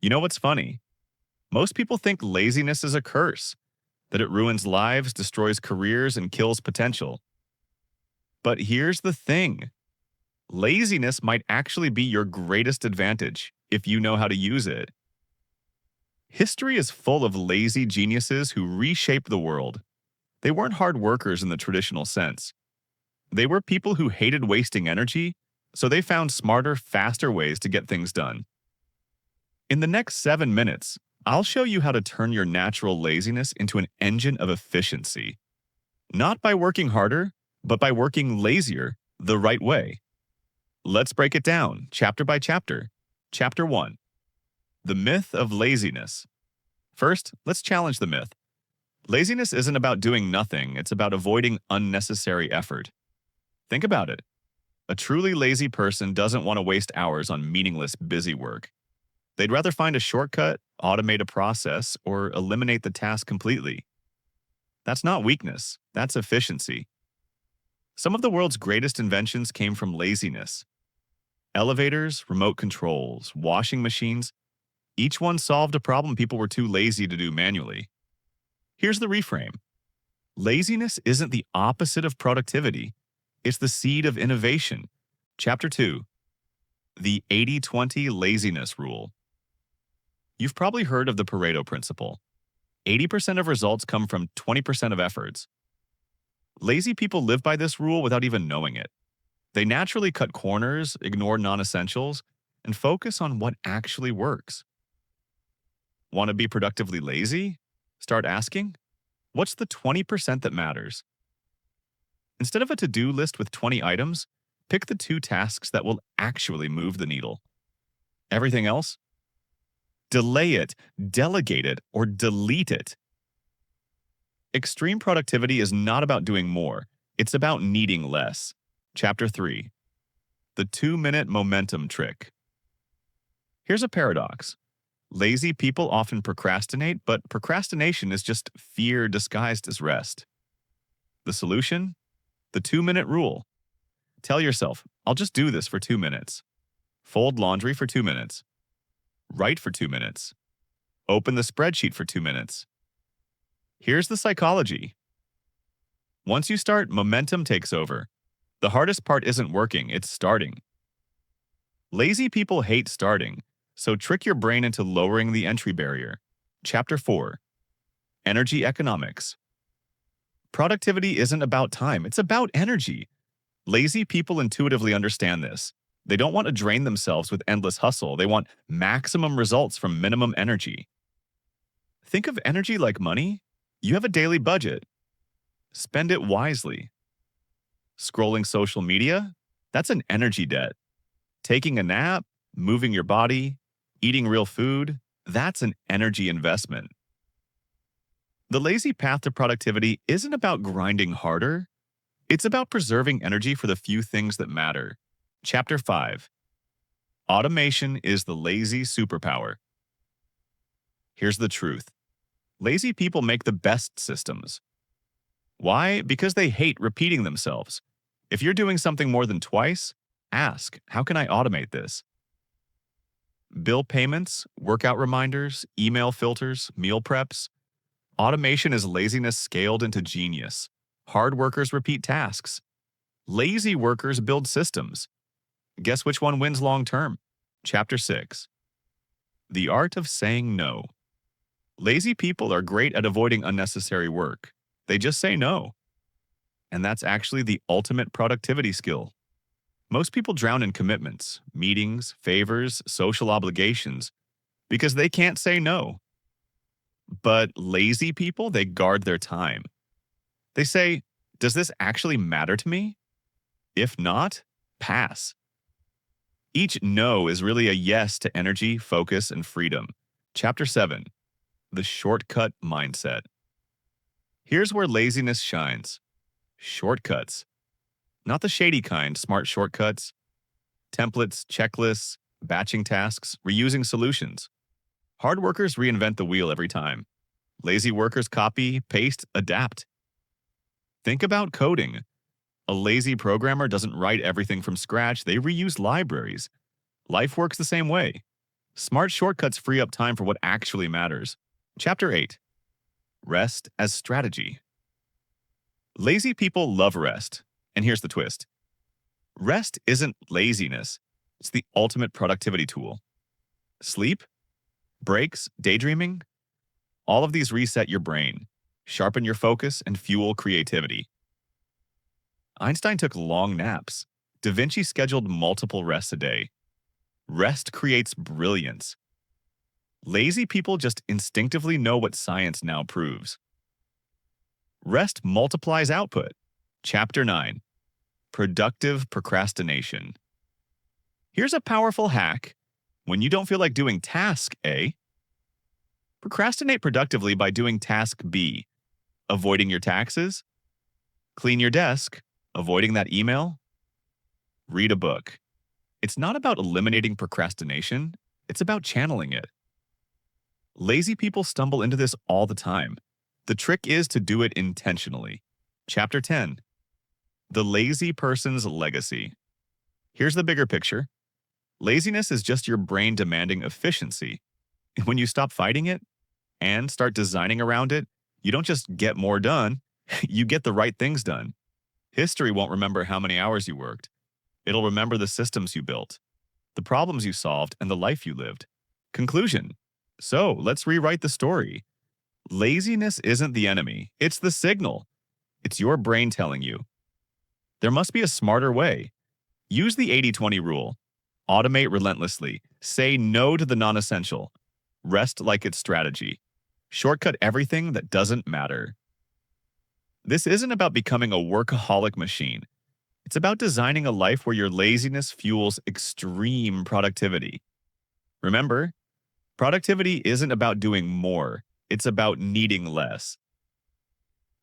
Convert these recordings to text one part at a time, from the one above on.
You know what's funny? Most people think laziness is a curse, that it ruins lives, destroys careers, and kills potential. But here's the thing. Laziness might actually be your greatest advantage if you know how to use it. History is full of lazy geniuses who reshaped the world. They weren't hard workers in the traditional sense. They were people who hated wasting energy, so they found smarter, faster ways to get things done. In the next 7 minutes, I'll show you how to turn your natural laziness into an engine of efficiency. Not by working harder, but by working lazier the right way. Let's break it down, chapter by chapter. Chapter 1. The Myth of Laziness. First, let's challenge the myth. Laziness isn't about doing nothing, it's about avoiding unnecessary effort. Think about it. A truly lazy person doesn't want to waste hours on meaningless busy work. They'd rather find a shortcut, automate a process, or eliminate the task completely. That's not weakness, that's efficiency. Some of the world's greatest inventions came from laziness. Elevators, remote controls, washing machines, each one solved a problem people were too lazy to do manually. Here's the reframe. Laziness isn't the opposite of productivity. It's the seed of innovation. Chapter 2. The 80-20 Laziness Rule. You've probably heard of the Pareto principle. 80% of results come from 20% of efforts. Lazy people live by this rule without even knowing it. They naturally cut corners, ignore non-essentials, and focus on what actually works. Want to be productively lazy? Start asking, what's the 20% that matters? Instead of a to-do list with 20 items, pick the 2 tasks that will actually move the needle. Everything else? Delay it, delegate it, or delete it. Extreme productivity is not about doing more. It's about needing less. Chapter 3. The 2-minute momentum trick. Here's a paradox. Lazy people often procrastinate, but procrastination is just fear disguised as rest. The solution? The 2-minute rule. Tell yourself, I'll just do this for 2 minutes. Fold laundry for 2 minutes. Write for 2 minutes. Open the spreadsheet for 2 minutes. Here's the psychology. Once you start, momentum takes over. The hardest part isn't working, it's starting. Lazy people hate starting, so trick your brain into lowering the entry barrier. Chapter 4. Energy Economics. Productivity isn't about time, it's about energy. Lazy people intuitively understand this. They don't want to drain themselves with endless hustle, they want maximum results from minimum energy. Think of energy like money. You have a daily budget. Spend it wisely. Scrolling social media? That's an energy debt. Taking a nap, moving your body, eating real food, that's an energy investment. The lazy path to productivity isn't about grinding harder. It's about preserving energy for the few things that matter. Chapter 5. Automation is the lazy superpower. Here's the truth. Lazy people make the best systems. Why? Because they hate repeating themselves. If you're doing something more than twice, ask, how can I automate this? Bill payments, workout reminders, email filters, meal preps. Automation is laziness scaled into genius. Hard workers repeat tasks. Lazy workers build systems. Guess which one wins long term? Chapter 6. The Art of Saying No. Lazy people are great at avoiding unnecessary work. They just say no. And that's actually the ultimate productivity skill. Most people drown in commitments, meetings, favors, social obligations, because they can't say no. But lazy people, they guard their time. They say, does this actually matter to me? If not, pass. Each no is really a yes to energy, focus, and freedom. Chapter 7. The Shortcut Mindset. Here's where laziness shines. Shortcuts. Not the shady kind, smart shortcuts. Templates, checklists, batching tasks, reusing solutions. Hard workers reinvent the wheel every time. Lazy workers copy, paste, adapt. Think about coding. A lazy programmer doesn't write everything from scratch, they reuse libraries. Life works the same way. Smart shortcuts free up time for what actually matters. Chapter 8. Rest as Strategy. Lazy people love rest. And here's the twist. Rest isn't laziness. It's the ultimate productivity tool. Sleep, breaks, daydreaming, all of these reset your brain, sharpen your focus, and fuel creativity. Einstein took long naps. Da Vinci scheduled multiple rests a day. Rest creates brilliance. Lazy people just instinctively know what science now proves. Rest multiplies output. Chapter 9. Productive Procrastination. Here's a powerful hack. When you don't feel like doing task A, procrastinate productively by doing task B. Avoiding your taxes, clean your desk, avoiding that email, read a book. It's not about eliminating procrastination, it's about channeling it. Lazy people stumble into this all the time. The trick is to do it intentionally. Chapter 10. The Lazy Person's Legacy. Here's the bigger picture. Laziness is just your brain demanding efficiency. When you stop fighting it and start designing around it, you don't just get more done, you get the right things done. History won't remember how many hours you worked. It'll remember the systems you built, the problems you solved, and the life you lived. Conclusion. So, let's rewrite the story. Laziness isn't the enemy, it's the signal. It's your brain telling you. There must be a smarter way. Use the 80-20 rule. Automate relentlessly. Say no to the non-essential. Rest like it's strategy. Shortcut everything that doesn't matter. This isn't about becoming a workaholic machine. It's about designing a life where your laziness fuels extreme productivity. Remember, productivity isn't about doing more. It's about needing less.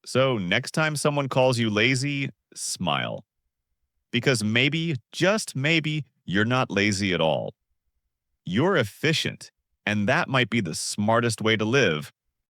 So next time someone calls you lazy, smile. Because maybe, just maybe, you're not lazy at all. You're efficient, and that might be the smartest way to live